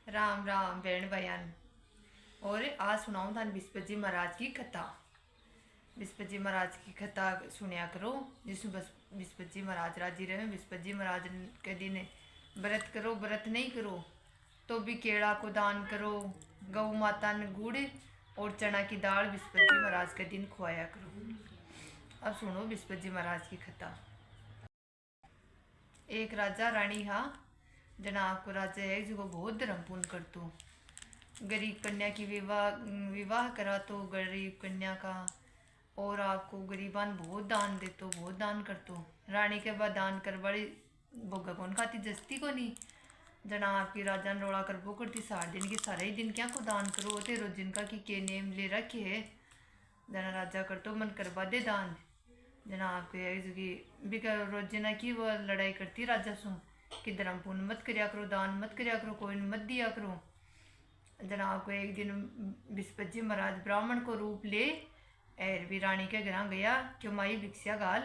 राम राम बहन बयान। और आज सुनाऊं थान बिस्पत जी महाराज की कथा। बिस्पत जी महाराज की कथा सुनिया करो, जिसमें बस बिस्पत जी महाराज राजी रहे। बिस्पत जी महाराज के दिन व्रत करो, व्रत नहीं करो तो भी केड़ा को दान करो, गौ माता ने गुड़ और चना की दाल बिस्पत जी महाराज के दिन खुआया करो। अब सुनो बिस्पत जी महाराज की कथा। एक राजा रानी हा। जनाब को राजा है जो बहुत धर्म पुण्य करतो। गरीब कन्या की विवाह विवाह करा तो गरीब कन्या का, और आपको गरीबान बहुत दान देतो, बहुत दान करतो। रानी के बाद दान कर बड़ी बोगा कौन खाती जस्ती को नहीं। जना आपकी राजा ने रोड़ा कर वो करती सारे दिन की सारे ही दिन क्या को दान करो तेरो जिनका की नेम ले रखे है। जना राजा कर तो मन करवा दे दान। जना आपके भी रोजना की वो लड़ाई करती राजा सु कि धर्म पुण्य मत करया करो, दान मत करया करो, कोई मत दिया करो। जनाब को एक दिन बिस्पत जी महाराज ब्राह्मण को रूप ले एर भी रानी के घर गया क्यों माई भिक्षा गाल।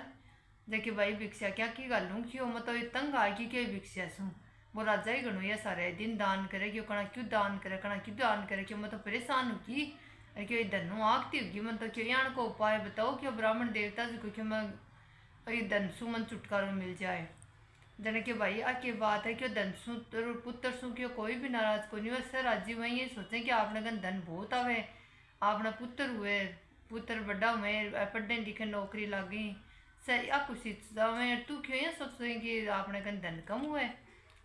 जबकि भाई भिक्षा क्या की गालूँ क्यों मतलब तंग आ कि क्या भिक्षा सू। वो राजा ही गणु या सारे दिन दान करे क्यों कणा क्यों दान करे, कणा क्यों दान करे क्यों मतलब परेशान होगी क्यों धनु आगती होगी मतलब क्यों यान को उपाय बताओ क्यों ब्राह्मण देवता जी क्यों मैं धन सु मन छुटकारो मिल जाए। जने के भाई आके बात है कि धन सु पुत्र सु क्यों कोई भी नाराज को नहीं। वैसे राजी वही ये सोचे कि आपने कन धन बहुत आवे, आपने पुत्र हुए, पुत्र बड़ा हुए, पढ़ने लिखे नौकरी लग गई सही आ कुछ में तू क्यों ये सोच कि आपने कन धन कम हुए।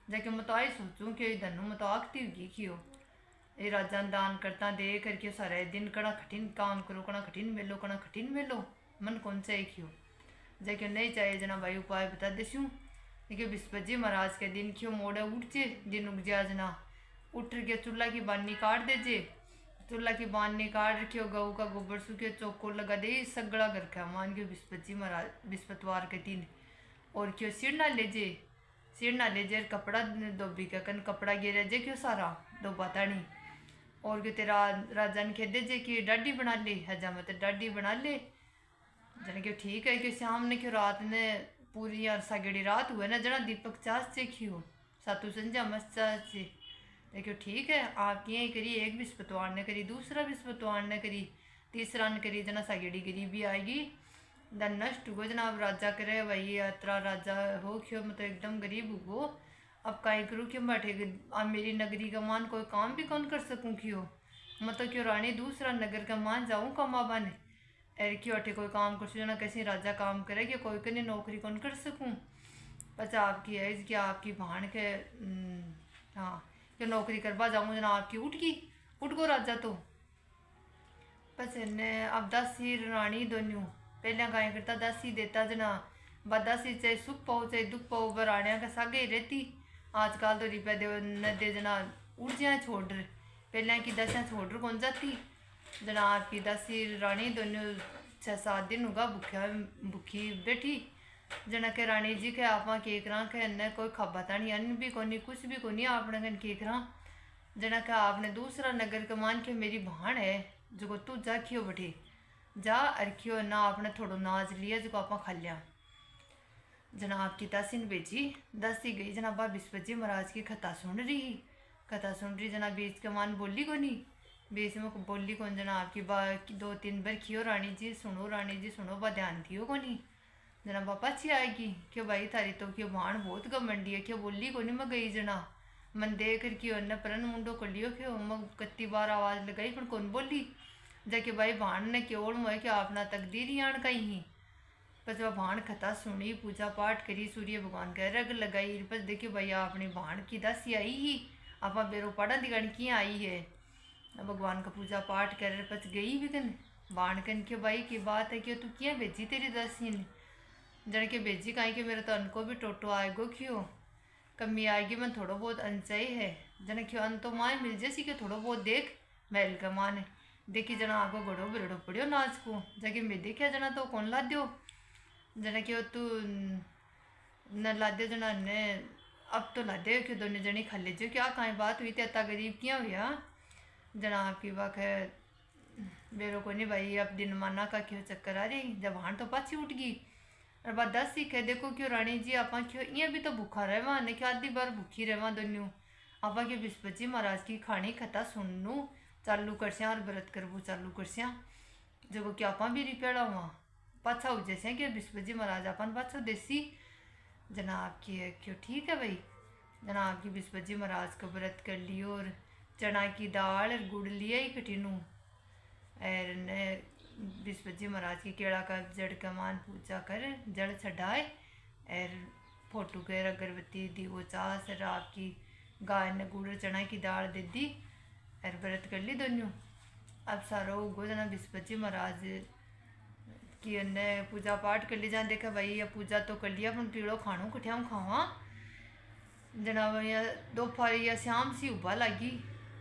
जाके मैं तो आई सोचूं कि धन मैं तो आगती होगी क्यों ये राजा दान करता दे करके सारे दिन कड़ा कठिन काम करो, कड़ा कठिन मिलो, कड़ा कठिन मिलो मन कौन सा क्यों। जाके नहीं चाहिए जना भाई उपाय बता देसूँ। देखिए बिस्पत जी महाराज के दिन क्यों मोड़े उठचे दिन उग जा जना उठ के चूल्हा की बानी काट देजे। चूल्हा की बानी काट रखियो, गऊ का गोबर सूखे चौको लगा दे सगड़ा घर का मान के बिस्पत जी महाराज बिस्पतवार के दिन। और क्यों सिर ना लेजे, सिर ना लेजे कपड़ा धोबी का कन कपड़ा गिरे जे क्यों सारा धोबाता नहीं। और क्यों तेरा राजा ने कह दे कि डाडी बना ले हजा मत डाडी बना ले। जन क्यों ठीक है कि शाम ने क्यों रात ने पूरी यार सगड़ी रात हुए ना जना दीपक चास से क्यों सातु संजा मस्त चास से। देखियो ठीक है आप यही करी, एक बिस्पतवार ने करी, दूसरा बिस्पतवार ने करी, तीसरा ने करी, जना सगड़ी गरीबी आएगी दन नष्ट हुआ। जनाब राजा करे वही यात्रा राजा हो क्यों मतलब एकदम गरीब हो। अब काई करूँ क्यों बैठे अब मेरी नगरी का मान कोई काम भी कौन कर सकूँ क्यों मतलब क्यों रानी दूसरा नगर का मान जाऊँ कमा बने एर क्यों अठे कोई काम कर सो ना कैसे राजा काम करे कि कोई कने नौकरी कौन कर सकूँ। बस आपकी है कि आपकी भाण के हाँ कि नौकरी करवा जाऊँ जना आपकी उठ गो राजा तो बस ने अब दासी रानी दोनों पहले गाय करता दासी देता जना बदासी चाहे सुख पाओ चाहे दुख पाओ बराणिया का सागे ही रहती। आजकल तो रिपे दे न दे जना उड़ जाए छोड़ रहे पहले की दसियाँ छोड़ रहे कौन जाती। जना आपकी दासी रानी दोनों 6-7 दिन होगा भूखा भूखी बैठी। जना के रानी जी के आप केक रहा के अन्य कोई खबाता नहीं अन्न भी कोनी कुछ भी कोनी आपने कन केक रहा। जना का आपने दूसरा नगर का मान के मेरी भाण है जो तू जा खियो बैठे जा अरखियो ना आपने थोड़ा नाज लिया जो आप खा लिया। जना आपकी दासी ने भेजी दासी गई जना बा बिस्पत जी महाराज की कथा सुन रही जना बीच के मान बोली को नहीं बीच में बोली कौन जना आपकी बा 2-3 बार खियो रानी जी सुनो बा ध्यान दियो को नहीं। जना बापा अच्छी आएगी क्यों भाई थारी तो क्यों भाण बहुत घमंडी है क्यों बोली को नहीं मैं गई जना मन दे कर क्यों न परन मुंडो कर लियो क्यों मैं कत्ती बार आवाज़ लगाई पर कौन बोली। जाके भाई भाण ने क्यों मोए क्या अपना तकदीर ही आण कहीं ही। बस वह भाण कथा सुनी पूजा पाठ करी सूर्य भगवान के रग लगाई। बस देखियो भैया अपनी भाण की दासी आई ही आप बेरो पढ़ा दिखाने की आई है भगवान का पूजा पाठ कर बस गई भी कन भाण कन के भाई की बात है कि तू क्या भेजी तेरी दासी ने। जन के भेजी कहीं के मेरे तो अनको भी टोटो आएगो क्यों कमी आएगी मैं थोड़ा बहुत अनचाई है। जन क्यों अन तो माए मिल जैसी कि थोड़ा बहुत देख महल का मान देखी जना आगो घड़ो बिरड़ो पड़ियो नाच को जगह में देखा जना तो कौन ला दो। जना क्यों तू न ला दे जना ने अब तो ला दे क्यों दोनों जनी खा लीजिए क्या कहीं बात हुई थी अता गरीब क्या हुआ। जना आपकी बात है बेरो को नहीं भाई अब दिन माना का क्यों चक्कर आ रही जब हाण तो पाछी उठ गई। और बात दस सीखे देखो क्यों रानी जी आप क्यों ये भी तो भूखा रहवा ने क्या आधी बार भूखी रहवा दोनों आपा के बिस्पत जी महाराज की खानी कथा सुननू चालू करस्या और व्रत करबू चालू करस्या जो कि आपा भी रिपेड़ा हुआ पाछा हो जैसे कि बिस्पत जी महाराज अपन पाछा देसी जनाब की है क्यों ठीक है भाई। जनाब की बिस्पत जी महाराज का व्रत कर लियो और चना की दाल और गुड़ लिया ही कठिनू और ने बिस्पत जी महाराज की केड़ा का जड़ का मान पूजा कर जड़ चढ़ाए और फोटो के अगरबत्ती दी वो चाह सर आपकी गाय ने गुड़ चना की दाल दे दी और व्रत कर ली दोनों। अब सारो उगो जना बिस्पत जी महाराज की अन्य पूजा पाठ कर ली जान देखा भाई या पूजा तो कर लिया अपन पीड़ो खानो कठिया खावा जनाब या दोपहर या शाम सी उबा लगी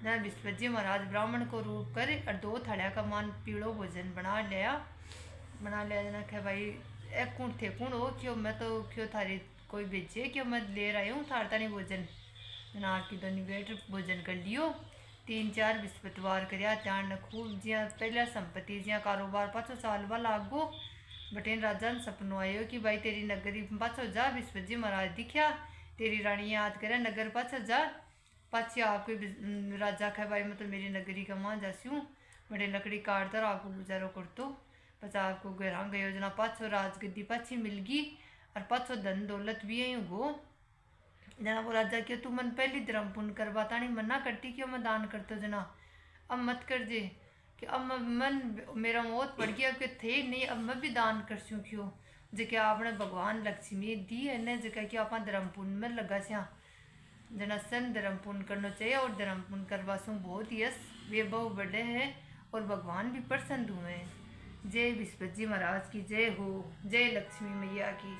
जना बिस्पत जी महाराज ब्राह्मण को रूप कर और 2 थालिया का मान पीड़ो भोजन बना लिया जना कह भाई एक कौन थे कौन हो क्यों मैं तो क्यों थारी कोई बेचे क्यों मैं ले रही हूँ थारता नहीं भोजन जनाब की दोनों बेट भोजन कर लियो 3-4 बिस्पतवार कर त्यान खूब जिया पहला संपत्ति जिया कारोबार पाछो सालवा लागो बटेन राजा ने सपनों आयो कि भाई तेरी नगरी पाछो जा बिस्पत जी महाराज दिखा तेरी रानी याद करे नगर पाछो जा पाछी आपको राजा कह भाई मैं तो मेरी नगरी का मां जासी हूँ बड़े लकड़ी काटता और आपको गुजारो कर तो बस आपको घर गयो जना पाछो राजगद्दी पाछी मिल गई और पाछो धन दौलत भी यही गो जना वो राजा क्यों तू मन पहली धर्म पुण्य करवाता नहीं मना करती क्यों मैं दान करता जना अब मत कर जे कि अब मन मेरा मौत पड़ गया कि थे नहीं अब मैं भी दान करसूँ क्यों जे क्या आपने भगवान लक्ष्मी दी है ने जे क्या आप धर्म पुण्य में लगा स्या जना सन धर्म पुण्य करना चाहिए और धर्म पुण्य करवासूँ बहुत यश वे बहु बड़े हैं और भगवान भी प्रसन्न हुए हैं। जय बिस्पत जी महाराज की जय हो, जय लक्ष्मी मैया की।